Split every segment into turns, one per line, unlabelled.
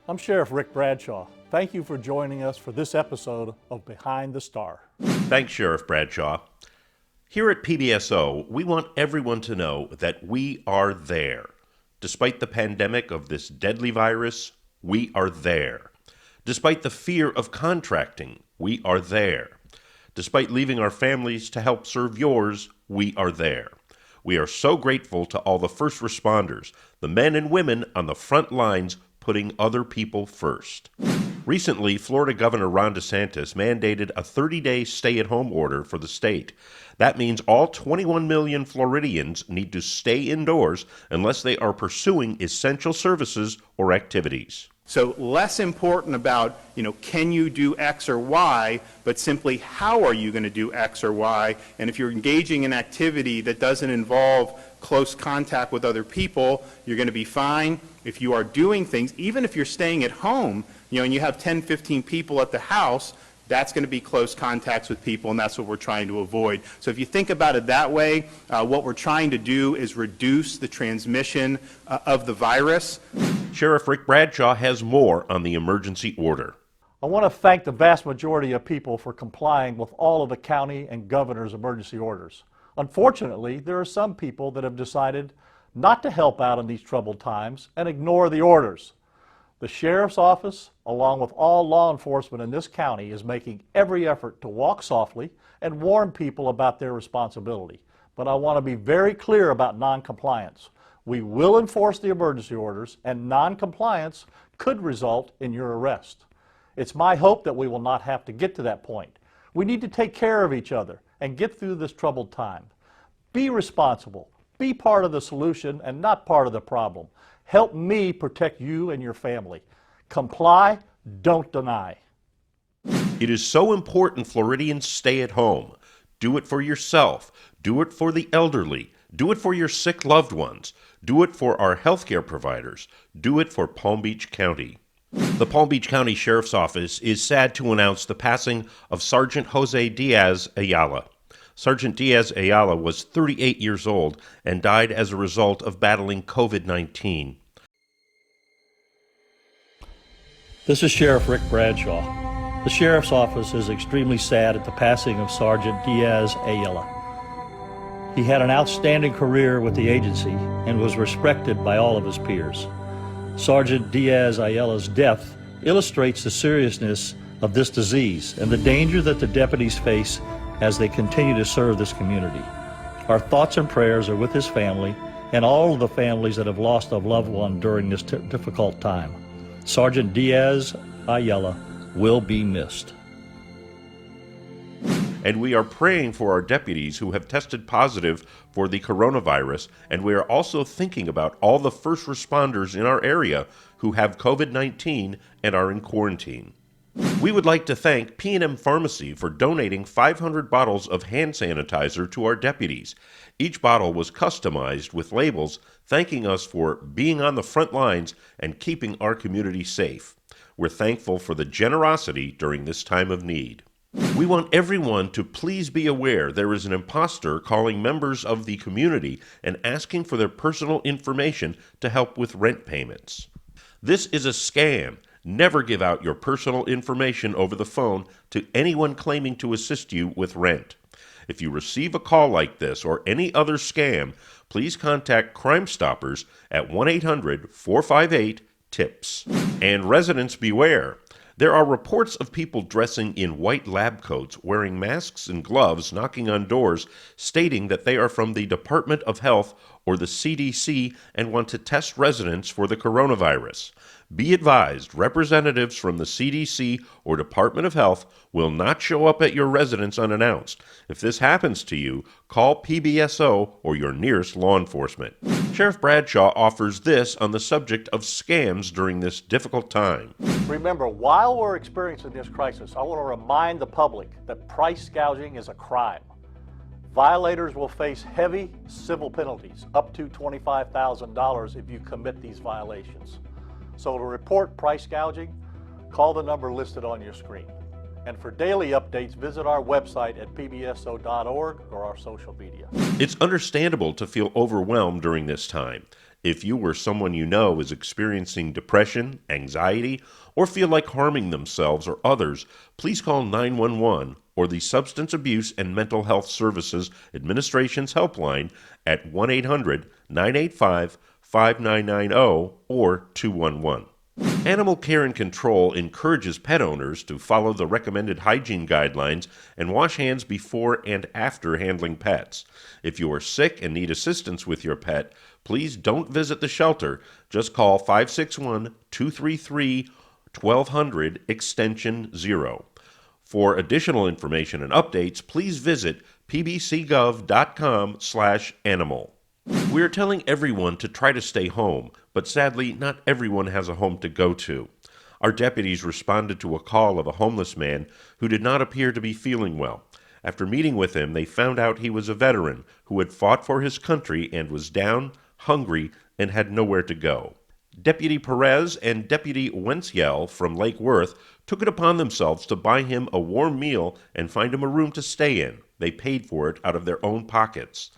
I'm Sheriff Rick Bradshaw. Thank you for joining us for this episode of Behind the Star.
Thanks, Sheriff Bradshaw. Here at PBSO, we want everyone to know that we are there. Despite the pandemic of this deadly virus, we are there. Despite the fear of contracting, we are there. Despite leaving our families to help serve yours, we are there. We are so grateful to all the first responders, the men and women on the front lines putting other people first. Recently, Florida Governor Ron DeSantis mandated a 30-day stay-at-home order for the state. That means all 21 million Floridians need to stay indoors unless they are pursuing essential services or activities.
So less important about, can you do X or Y, but simply how are you going to do X or Y? And if you're engaging in activity that doesn't involve close contact with other people, you're going to be fine. If you are doing things, even if you're staying at home, and you have 10, 15 people at the house, that's going to be close contacts with people, and that's what we're trying to avoid. So if you think about it that way, what we're trying to do is reduce the transmission of the virus.
Sheriff Rick Bradshaw has more on the emergency order.
I want to thank the vast majority of people for complying with all of the county and governor's emergency orders. Unfortunately, there are some people that have decided not to help out in these troubled times and ignore the orders. The Sheriff's Office, along with all law enforcement in this county, is making every effort to walk softly and warn people about their responsibility. But I want to be very clear about noncompliance. We will enforce the emergency orders, and noncompliance could result in your arrest. It's my hope that we will not have to get to that point. We need to take care of each other and get through this troubled time. Be responsible. Be part of the solution and not part of the problem. Help me protect you and your family. Comply, don't deny.
It is so important Floridians stay at home. Do it for yourself. Do it for the elderly. Do it for your sick loved ones. Do it for our healthcare providers. Do it for Palm Beach County. The Palm Beach County Sheriff's Office is sad to announce the passing of Sergeant Jose Diaz Ayala. Sergeant Diaz Ayala was 38 years old and died as a result of battling COVID-19.
This is Sheriff Rick Bradshaw. The Sheriff's Office is extremely sad at the passing of Sergeant Diaz Ayala. He had an outstanding career with the agency and was respected by all of his peers. Sergeant Diaz Ayala's death illustrates the seriousness of this disease and the danger that the deputies face as they continue to serve this community. Our thoughts and prayers are with his family and all of the families that have lost a loved one during this difficult time. Sergeant Diaz Ayala will be missed.
And we are praying for our deputies who have tested positive for the coronavirus, and we are also thinking about all the first responders in our area who have COVID-19 and are in quarantine. We would like to thank P&M Pharmacy for donating 500 bottles of hand sanitizer to our deputies. Each bottle was customized with labels thanking us for being on the front lines and keeping our community safe. We're thankful for the generosity during this time of need. We want everyone to please be aware there is an imposter calling members of the community and asking for their personal information to help with rent payments. This is a scam. Never give out your personal information over the phone to anyone claiming to assist you with rent. If you receive a call like this or any other scam, please contact Crime Stoppers at 1-800-458-TIPS. And residents beware. There are reports of people dressing in white lab coats, wearing masks and gloves, knocking on doors, stating that they are from the Department of Health or the CDC and want to test residents for the coronavirus. Be advised, representatives from the CDC or Department of Health will not show up at your residence unannounced. If this happens to you, call PBSO or your nearest law enforcement. Sheriff Bradshaw offers this on the subject of scams during this difficult time.
Remember, while we're experiencing this crisis, I want to remind the public that price gouging is a crime. Violators will face heavy civil penalties, up to $25,000 if you commit these violations. So to report price gouging, call the number listed on your screen. And for daily updates, visit our website at pbso.org or our social media.
It's understandable to feel overwhelmed during this time. If you or someone you know is experiencing depression, anxiety, or feel like harming themselves or others, please call 911 or the Substance Abuse and Mental Health Services Administration's helpline at 1-800-985-5990 or 211. Animal Care and Control encourages pet owners to follow the recommended hygiene guidelines and wash hands before and after handling pets. If you are sick and need assistance with your pet, please don't visit the shelter. Just call 561-233-1200 extension 0. For additional information and updates, please visit pbcgov.com/animal. We are telling everyone to try to stay home, but sadly, not everyone has a home to go to. Our deputies responded to a call of a homeless man who did not appear to be feeling well. After meeting with him, they found out he was a veteran who had fought for his country and was down, hungry, and had nowhere to go. Deputy Perez and Deputy Wentzell from Lake Worth took it upon themselves to buy him a warm meal and find him a room to stay in. They paid for it out of their own pockets.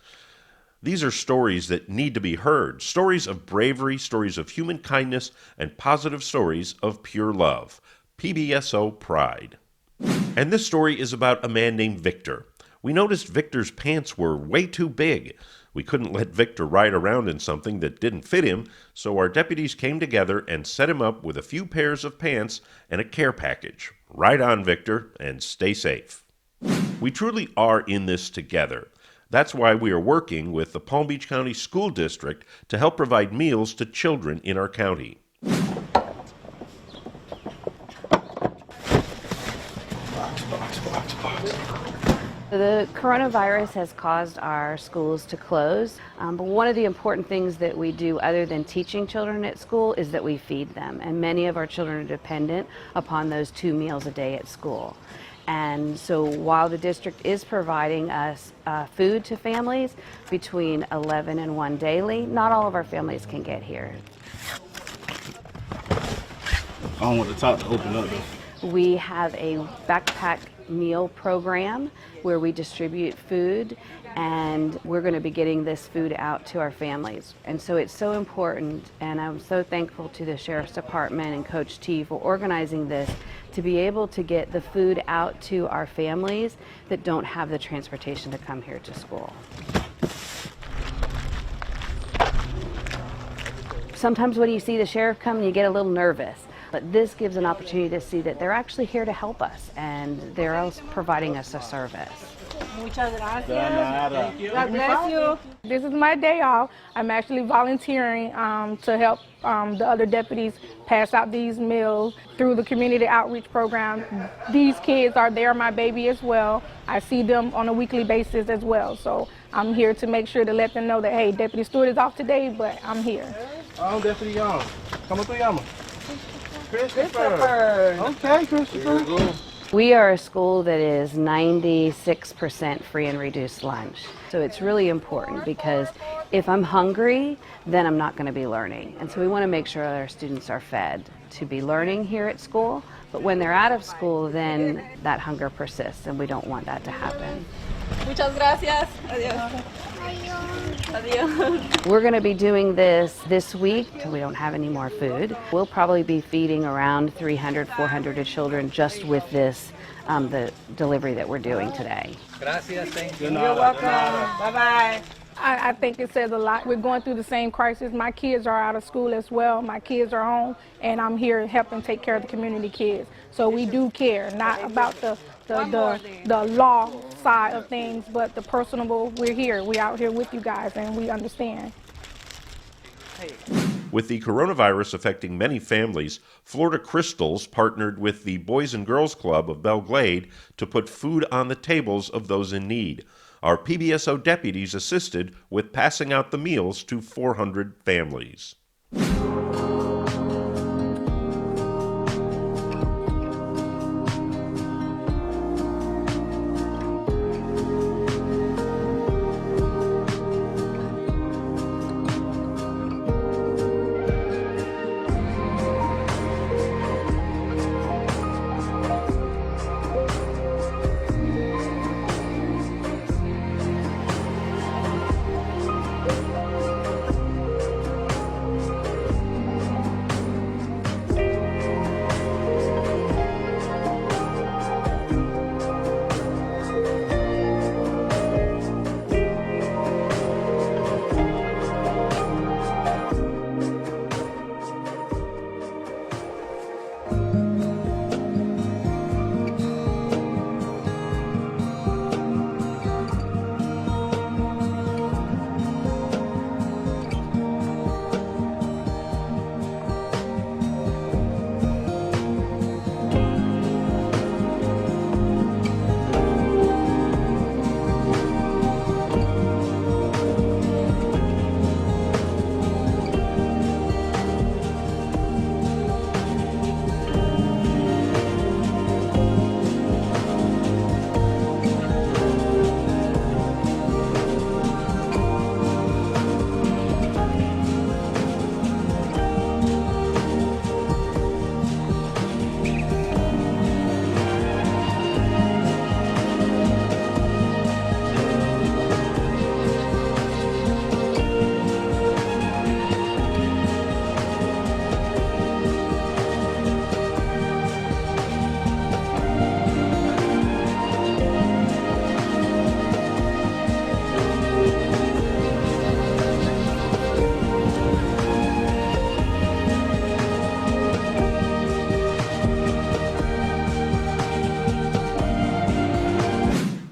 These are stories that need to be heard, stories of bravery, stories of human kindness, and positive stories of pure love. PBSO Pride. And this story is about a man named Victor. We noticed Victor's pants were way too big. We couldn't let Victor ride around in something that didn't fit him, so our deputies came together and set him up with a few pairs of pants and a care package. Ride on, Victor, and stay safe. We truly are in this together. That's why we are working with the Palm Beach County School District to help provide meals to children in our county.
The coronavirus has caused our schools to close, but one of the important things that we do other than teaching children at school is that we feed them, and many of our children are dependent upon those 2 meals a day at school. And so while the district is providing us food to families between 11 and 1 daily, not all of our families can get here.
I don't want the top to open up.
We have a backpack meal program where we distribute food, and we're going to be getting this food out to our families. And so it's so important, and I'm so thankful to the Sheriff's Department and Coach T for organizing this to be able to get the food out to our families that don't have the transportation to come here to school. Sometimes when you see the sheriff come, you get a little nervous. But this gives an opportunity to see that they're actually here to help us, and they're also providing us a service.
Muchas gracias. Thank you. God bless you. This is my day off. I'm actually volunteering to help the other deputies pass out these meals through the community outreach program. These kids they're my baby as well. I see them on a weekly basis as well. So I'm here to make sure to let them know that, hey, Deputy Stewart is off today, but I'm here.
I'm Deputy Young. ¿Cómo tú llamas?
Christopher.
Okay, Christopher.
We are a school that is 96% free and reduced lunch. So it's really important because if I'm hungry, then I'm not going to be learning. And so we want to make sure that our students are fed to be learning here at school. But when they're out of school, then that hunger persists, and we don't want that to happen.
Muchas gracias. Adiós. Adiós.
We're going to be doing this week till we don't have any more food. We'll probably be feeding around 300, 400 children just with this, the delivery that we're doing today.
Gracias, thank you.
You're welcome. Bye-bye. I think it says a lot. We're going through the same crisis. My kids are out of school as well. My kids are home, and I'm here helping take care of the community kids. So we do care, not about the law side of things, but the personable. We're here. We're out here with you guys, and we understand.
With the coronavirus affecting many families, Florida Crystals partnered with the Boys and Girls Club of Belle Glade to put food on the tables of those in need. Our PBSO deputies assisted with passing out the meals to 400 families.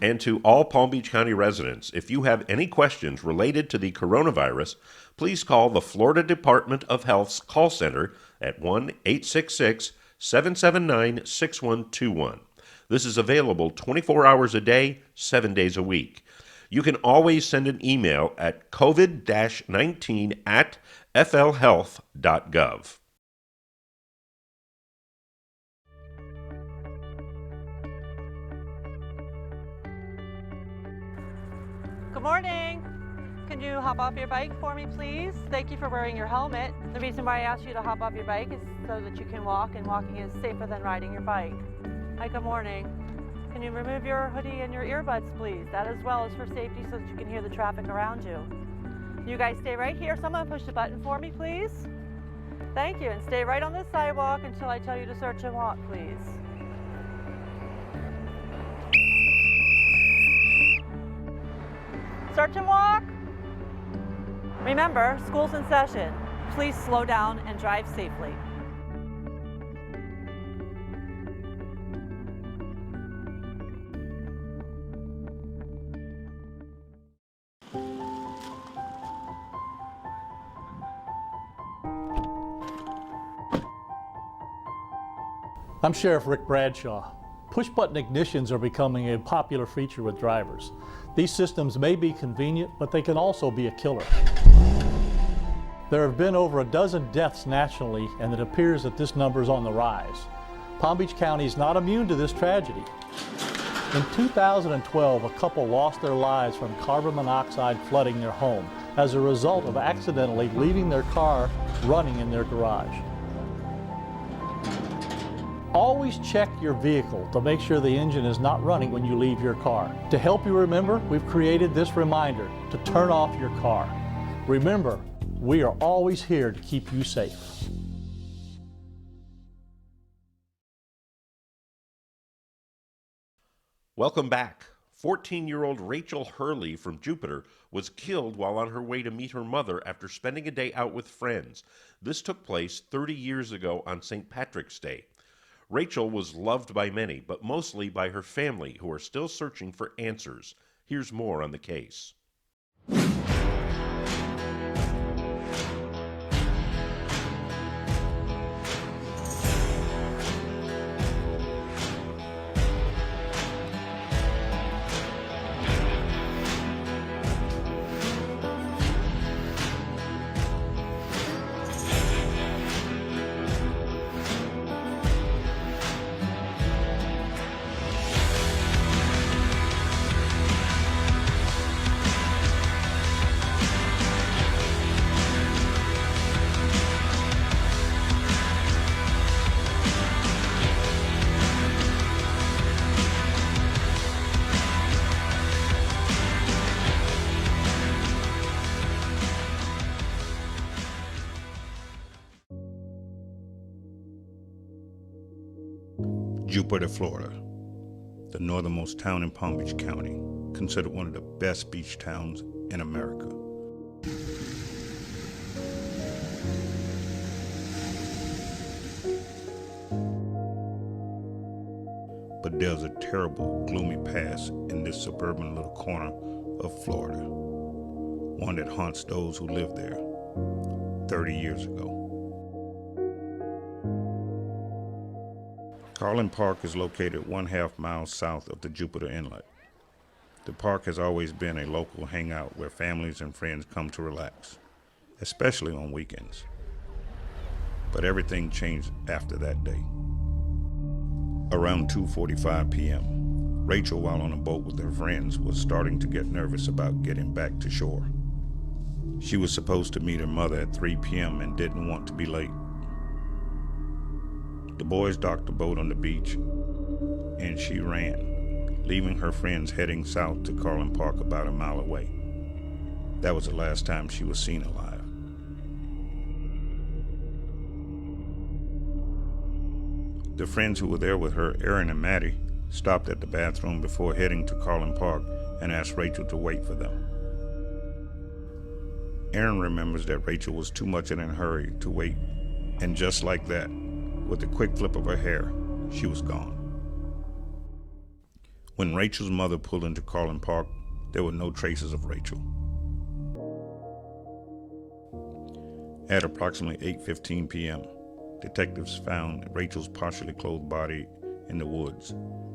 And to all Palm Beach County residents, if you have any questions related to the coronavirus, please call the Florida Department of Health's call center at 1-866-779-6121. This is available 24 hours a day, 7 days a week. You can always send an email at covid-19@flhealth.gov.
Good morning. Can you hop off your bike for me, please? Thank you for wearing your helmet. The reason why I asked you to hop off your bike is so that you can walk, and walking is safer than riding your bike. Hi, good morning. Can you remove your hoodie and your earbuds, please? That as well is for safety so that you can hear the traffic around you. You guys stay right here. Someone push the button for me, please. Thank you, and stay right on this sidewalk until I tell you to search and walk, please. Search and walk. Remember, school's in session. Please slow down and drive safely.
I'm Sheriff Rick Bradshaw. Push-button ignitions are becoming a popular feature with drivers. These systems may be convenient, but they can also be a killer. There have been over a dozen deaths nationally, and it appears that this number is on the rise. Palm Beach County is not immune to this tragedy. In 2012, a couple lost their lives from carbon monoxide flooding their home as a result of accidentally leaving their car running in their garage. Always check your vehicle to make sure the engine is not running when you leave your car. To help you remember, we've created this reminder to turn off your car. Remember, we are always here to keep you safe.
Welcome back. 14-year-old Rachel Hurley from Jupiter was killed while on her way to meet her mother after spending a day out with friends. This took place 30 years ago on St. Patrick's Day. Rachel was loved by many, but mostly by her family, who are still searching for answers. Here's more on the case.
Jupiter, Florida, the northernmost town in Palm Beach County, considered one of the best beach towns in America. But there's a terrible, gloomy past in this suburban little corner of Florida, one that haunts those who lived there 30 years ago. Carlin Park is located 1/2 mile south of the Jupiter Inlet. The park has always been a local hangout where families and friends come to relax, especially on weekends. But everything changed after that day. Around 2:45 p.m., Rachel, while on a boat with her friends, was starting to get nervous about getting back to shore. She was supposed to meet her mother at 3 p.m. and didn't want to be late. The boys docked the boat on the beach, and she ran, leaving her friends heading south to Carlin Park about a mile away. That was the last time she was seen alive. The friends who were there with her, Aaron and Maddie, stopped at the bathroom before heading to Carlin Park and asked Rachel to wait for them. Aaron remembers that Rachel was too much in a hurry to wait, and just like that, with a quick flip of her hair, she was gone. When Rachel's mother pulled into Carlin Park, there were no traces of Rachel. At approximately 8:15 p.m., detectives found Rachel's partially clothed body in the woods,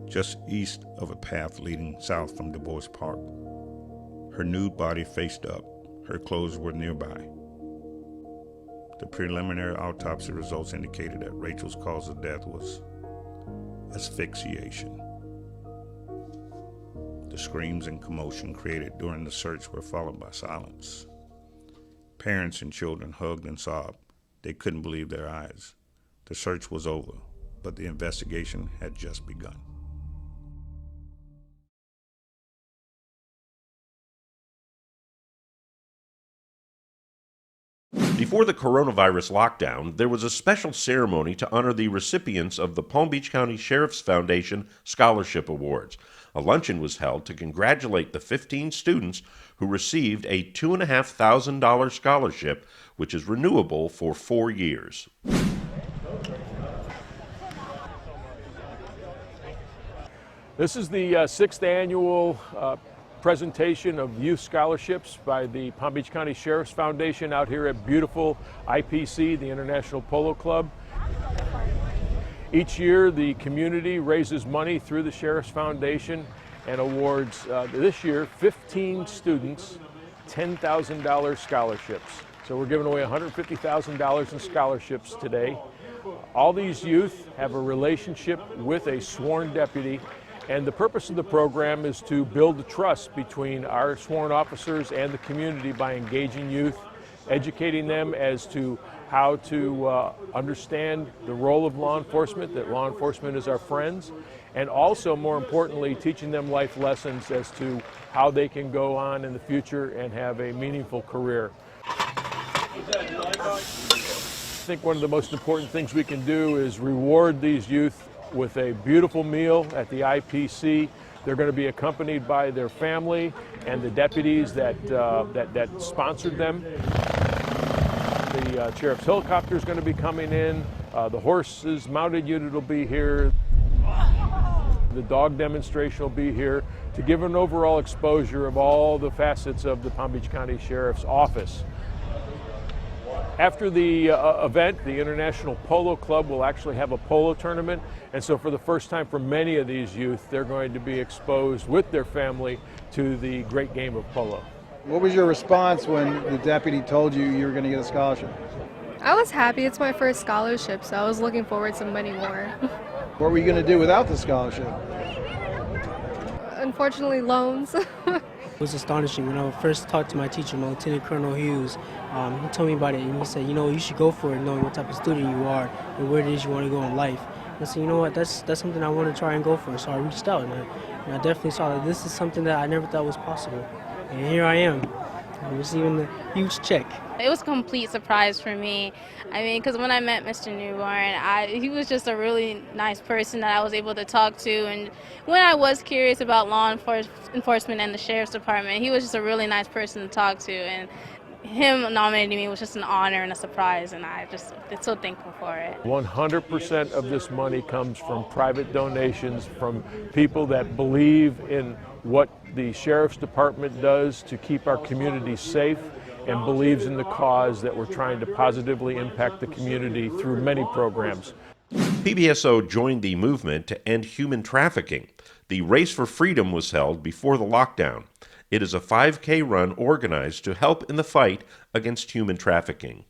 just east of a path leading south from Du Bois Park. Her nude body faced up. Her clothes were nearby. The preliminary autopsy results indicated that Rachel's cause of death was asphyxiation. The screams and commotion created during the search were followed by silence. Parents and children hugged and sobbed. They couldn't believe their eyes. The search was over, but the investigation had just begun.
Before the coronavirus lockdown, there was a special ceremony to honor the recipients of the Palm Beach County Sheriff's Foundation Scholarship Awards. A luncheon was held to congratulate the 15 students who received a $2,500 scholarship, which is renewable for 4 years.
This is the sixth annual presentation of youth scholarships by the Palm Beach County Sheriff's Foundation out here at beautiful IPC, the International Polo Club. Each year the community raises money through the Sheriff's Foundation and awards this year 15 students $10,000 scholarships. So we're giving away $150,000 in scholarships today. All these youth have a relationship with a sworn deputy, and the purpose of the program is to build the trust between our sworn officers and the community by engaging youth, educating them as to how to understand the role of law enforcement, that law enforcement is our friends, and also, more importantly, teaching them life lessons as to how they can go on in the future and have a meaningful career. I think one of the most important things we can do is reward these youth with a beautiful meal at the IPC. They're going to be accompanied by their family and the deputies that sponsored them. The sheriff's helicopter is going to be coming in. The horses mounted unit will be here. The dog demonstration will be here to give an overall exposure of all the facets of the Palm Beach County Sheriff's Office. After the event, the International Polo Club will actually have a polo tournament, and so for the first time for many of these youth, they're going to be exposed with their family to the great game of polo.
What was your response when the deputy told you you were going to get a scholarship?
I was happy. It's my first scholarship, so I was looking forward to many more.
What were you going to do without the scholarship?
Unfortunately, loans.
It was astonishing when I first talked to my teacher, my Lieutenant Colonel Hughes. He told me about it, and he said, you know, you should go for it knowing what type of student you are and where it is you want to go in life. And I said, you know what, that's something I want to try and go for. So I reached out, and I definitely saw that this is something that I never thought was possible. And here I am, receiving a huge check.
It was a complete surprise for me. I mean, because when I met Mr. Newborn, he was just a really nice person that I was able to talk to. And when I was curious about law enforcement and the Sheriff's Department, he was just a really nice person to talk to. And him nominating me was just an honor and a surprise, and I'm so thankful for it.
100% of this money comes from private donations from people that believe in what the Sheriff's Department does to keep our community safe and believes in the cause that we're trying to positively impact the community through many programs.
PBSO joined the movement to end human trafficking. The Race for Freedom was held before the lockdown. It is a 5K run organized to help in the fight against human trafficking.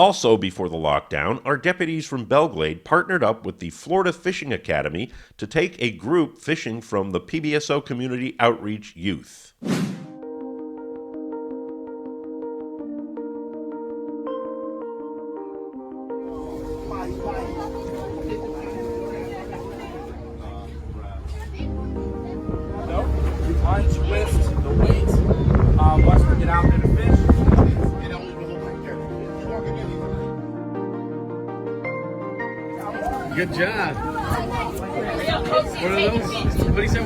Also, before the lockdown, our deputies from Belglade partnered up with the Florida Fishing Academy to take a group fishing from the PBSO Community Outreach Youth.
Untwist the weight once we get out there to fish. Good job. What are those? What do you say?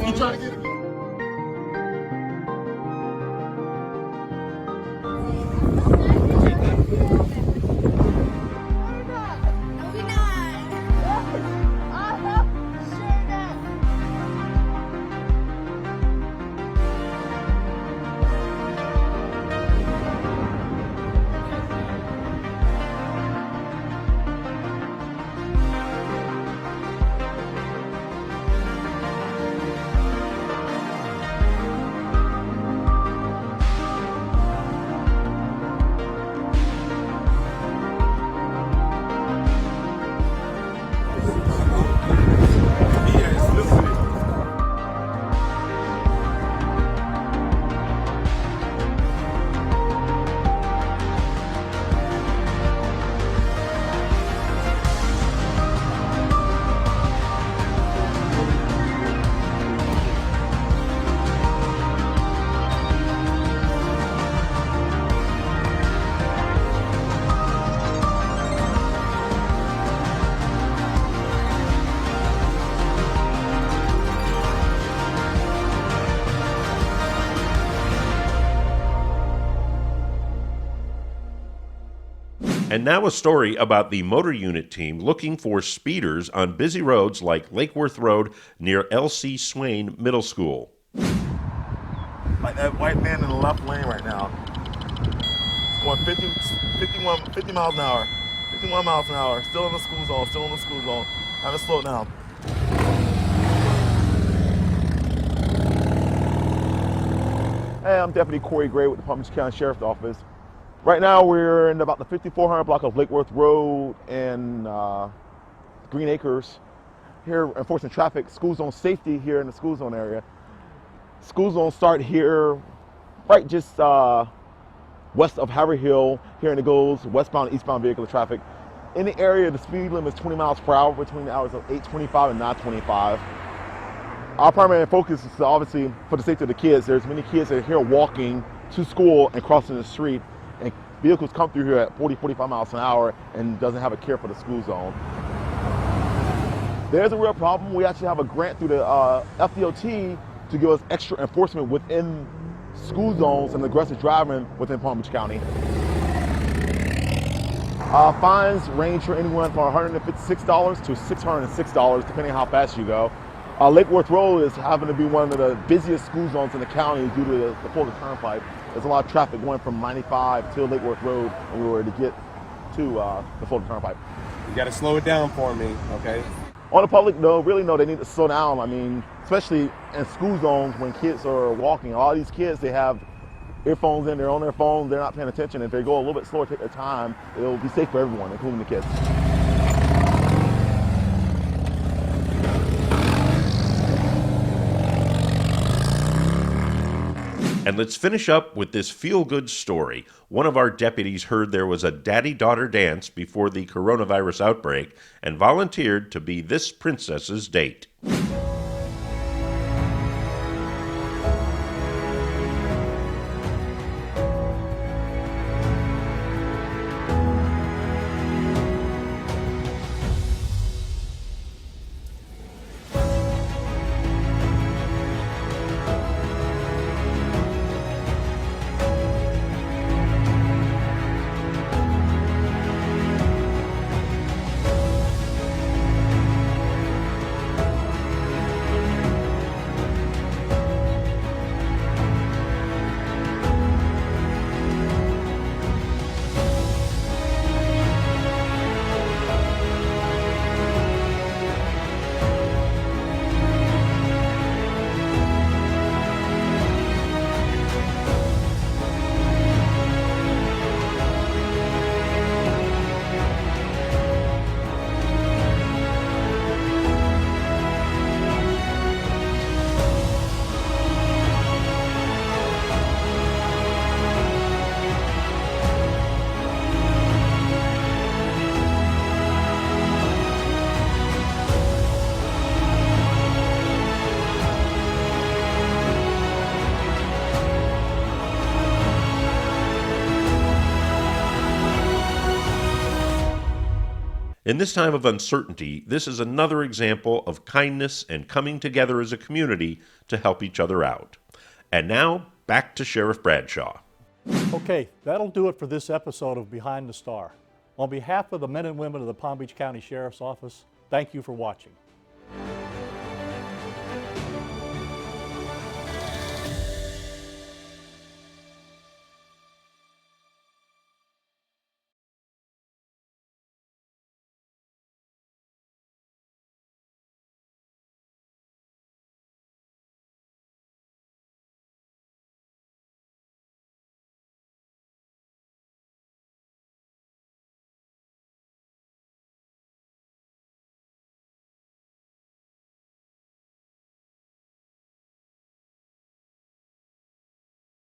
And now a story about the motor unit team looking for speeders on busy roads like Lake Worth Road near L.C. Swain Middle School.
Like that white man in the left lane right now. It's going 50 miles an hour. 51 miles an hour. Still in the school zone, still in the school zone. Haven't slowed down. Hey, I'm Deputy Corey Gray with the Palm Beach County Sheriff's Office. Right now we're in about the 5400 block of Lake Worth Road and Green Acres. Here enforcing traffic, school zone safety here in the school zone area. School zones start here, right just west of Haverhill. Here and it goes westbound and eastbound vehicular traffic. In the area, the speed limit is 20 miles per hour between the hours of 8:25 and 9:25. Our primary focus is obviously for the safety of the kids. There's many kids that are here walking to school and crossing the street, and vehicles come through here at 40-45 miles an hour and doesn't have a care for the school zone. There's a real problem. We actually have a grant through the FDOT to give us extra enforcement within school zones and aggressive driving within Palm Beach County. Fines range from anywhere from $156 to $606, depending on how fast you go. Lake Worth Road is having to be one of the busiest school zones in the county due to the Florida Turnpike. There's a lot of traffic going from 95 to Lake Worth Road when we were to get to the Florida Turnpike.
You got to slow it down for me, okay?
On the public, no, really no, they need to slow down. I mean, especially in school zones when kids are walking. A lot of these kids, they have earphones in, they're on their phone, they're not paying attention. If they go a little bit slower, take their time, it'll be safe for everyone, including the kids.
And let's finish up with this feel-good story. One of our deputies heard there was a daddy-daughter dance before the coronavirus outbreak and volunteered to be this princess's date. In this time of uncertainty, this is another example of kindness and coming together as a community to help each other out. And now, back to Sheriff Bradshaw.
Okay, that'll do it for this episode of Behind the Star. On behalf of the men and women of the Palm Beach County Sheriff's Office, thank you for watching.